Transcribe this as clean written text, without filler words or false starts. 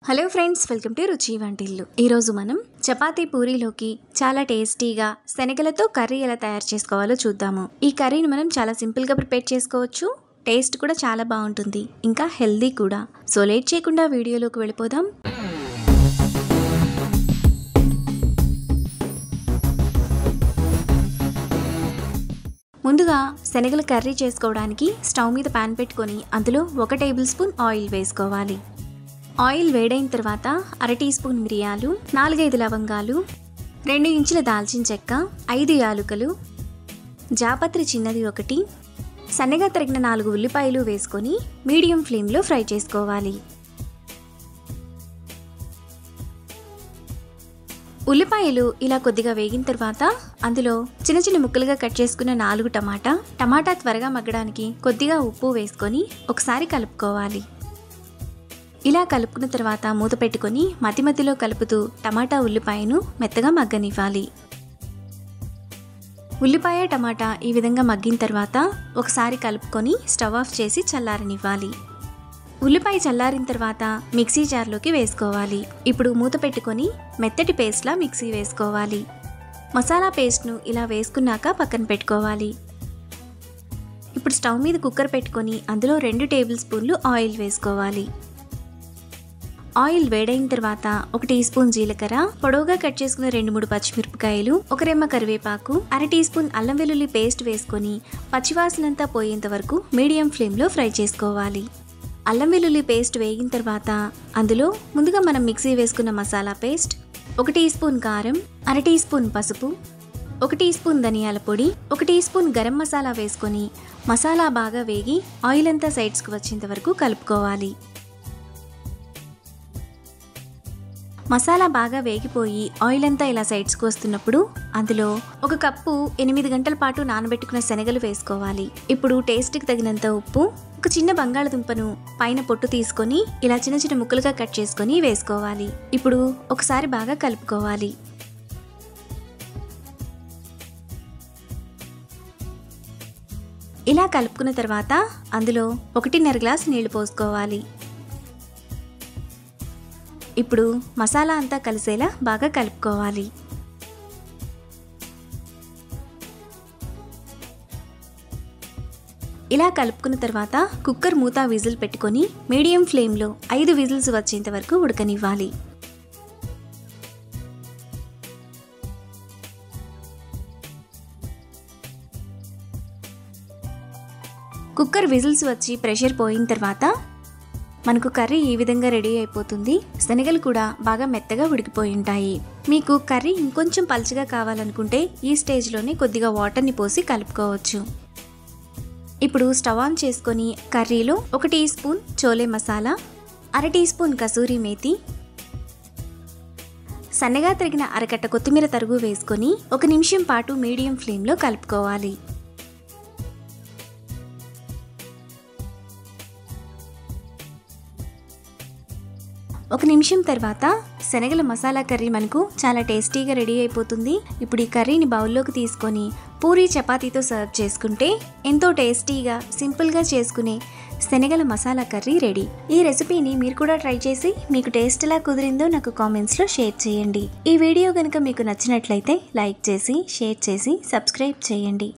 Hello friends, welcome to రుచి వంటిల్లు. ఈరోజు మనం చపాతీ పూరీలోకి చాలా టేస్టీగా శనగలతో కర్రీ ఎలా తయారు చేసుకోవాలో చూద్దాము. ఈ కర్రీని మనం చాలా సింపుల్గా ప్రిపేర్ చేసుకోవచ్చు. టేస్ట్ కూడా చాలా బాగుంటుంది, ఇంకా హెల్దీ కూడా. సో లేట్ చేయకుండా వీడియోలోకి వెళ్ళిపోదాం. ముందుగా శనగల కర్రీ చేసుకోవడానికి స్టవ్ మీద పాన్ పెట్టుకొని అందులో 1 టేబుల్ స్పూన్ ఆయిల్ వేసుకోవాలి. ఆయిల్ వేడైన తర్వాత 1/2 టీ స్పూన్ మిరియాలు, 4-5 లవంగాలు, 2 ఇంచుల దాల్చిన చెక్క, 5 యాలుకలు, జాపత్రి చిన్నది 1, సన్నగా తరిగిన 4 ఉల్లిపాయలు వేసుకొని మీడియం ఫ్లేమ్లో ఫ్రై చేసుకోవాలి. ఉల్లిపాయలు ఇలా కొద్దిగా వేగిన తర్వాత అందులో చిన్న చిన్న ముక్కలుగా కట్ చేసుకున్న 4 టమాటా త్వరగా మగ్గడానికి కొద్దిగా ఉప్పు వేసుకొని ఒకసారి కలుపుకోవాలి. ఇలా కలుపుకున్న తర్వాత మూత పెట్టుకొని మధ్య మధ్యలో కలుపుతూ టమాటా ఉల్లిపాయను మెత్తగా మగ్గనివ్వాలి. ఉల్లిపాయ టమాటా ఈ విధంగా మగ్గిన తర్వాత ఒకసారి కలుపుకొని స్టవ్ ఆఫ్ చేసి చల్లారనివ్వాలి. ఉల్లిపాయ చల్లారిన తర్వాత మిక్సీ జార్లోకి వేసుకోవాలి. ఇప్పుడు మూత పెట్టుకొని మెత్తటి పేస్ట్లా మిక్సీ వేసుకోవాలి. మసాలా పేస్ట్ను ఇలా వేసుకున్నాక పక్కన పెట్టుకోవాలి. ఇప్పుడు స్టవ్ మీద కుక్కర్ పెట్టుకొని అందులో 2 టేబుల్ స్పూన్లు ఆయిల్ వేసుకోవాలి. ఆయిల్ వేడైన తర్వాత 1 టీ స్పూన్ జీలకర్ర, పొడవుగా కట్ చేసుకున్న 2-3 పచ్చిమిరపకాయలు, 1 రెమ్మ కరివేపాకు, 1/2 టీ స్పూన్ అల్లం వెల్లుల్లి పేస్ట్ వేసుకొని పచ్చివాసనంతా పోయేంత వరకు మీడియం ఫ్లేమ్లో ఫ్రై చేసుకోవాలి. అల్లం వెల్లుల్లి పేస్ట్ వేగిన తర్వాత అందులో ముందుగా మనం మిక్సీ వేసుకున్న మసాలా పేస్ట్, 1 టీ స్పూన్ కారం, 1/2 టీ స్పూన్ పసుపు, 1 టీ స్పూన్ ధనియాల పొడి, 1 టీ స్పూన్ గరం మసాలా వేసుకొని మసాలా బాగా వేగి ఆయిల్ అంతా సైడ్స్కి వచ్చేంత వరకు కలుపుకోవాలి. మసాలా బాగా వేగిపోయి ఆయిల్ అంతా ఇలా సైడ్స్కి వస్తున్నప్పుడు అందులో 1 కప్పు 8 గంటల పాటు నానబెట్టుకున్న శనగలు వేసుకోవాలి. ఇప్పుడు టేస్ట్కి తగినంత ఉప్పు, ఒక చిన్న బంగాళదుంపను పైన పొట్టు తీసుకొని ఇలా చిన్న చిన్న ముక్కలుగా కట్ చేసుకొని వేసుకోవాలి. ఇప్పుడు ఒకసారి బాగా కలుపుకోవాలి. ఇలా కలుపుకున్న తర్వాత అందులో 1.5 గ్లాస్ నీళ్లు పోసుకోవాలి. ఇప్పుడు మసాలా అంతా కలిసేలా బాగా కలుపుకోవాలి. ఇలా కలుపుకున్న తర్వాత కుక్కర్ మూత విజిల్ పెట్టుకొని మీడియం ఫ్లేమ్లో 5 విజిల్స్ వచ్చేంత వరకు ఉడకనివ్వాలి. కుక్కర్ విజిల్స్ వచ్చి ప్రెషర్ పోయిన తర్వాత మనకు కర్రీ ఈ విధంగా రెడీ అయిపోతుంది. శనగలు కూడా బాగా మెత్తగా ఉడికిపోయి ఉంటాయి. మీకు కర్రీ ఇంకొంచెం పలుచగా కావాలనుకుంటే ఈ స్టేజ్లోనే కొద్దిగా వాటర్ని పోసి కలుపుకోవచ్చు. ఇప్పుడు స్టవ్ ఆన్ చేసుకొని కర్రీలో 1 teaspoon chole masala, 1/2 teaspoon kasuri methi, సన్నగా తరిగిన 1/2 కట్ట కొత్తిమీర తరుగు వేసుకొని 1 నిమిషం పాటు మీడియం ఫ్లేమ్లో కలుపుకోవాలి. 1 నిమిషం తర్వాత శనగల మసాలా కర్రీ మనకు చాలా టేస్టీగా రెడీ అయిపోతుంది. ఇప్పుడు ఈ కర్రీని బౌల్లోకి తీసుకొని పూరీ చపాతీతో సర్వ్ చేసుకుంటే ఎంతో టేస్టీగా సింపుల్గా చేసుకునే శనగల మసాలా కర్రీ రెడీ. ఈ రెసిపీని మీరు కూడా ట్రై చేసి మీకు టేస్ట్ ఎలా కుదిరిందో నాకు కామెంట్స్లో షేర్ చేయండి. ఈ వీడియో కనుక మీకు నచ్చినట్లయితే లైక్ చేసి, షేర్ చేసి, సబ్స్క్రైబ్ చేయండి.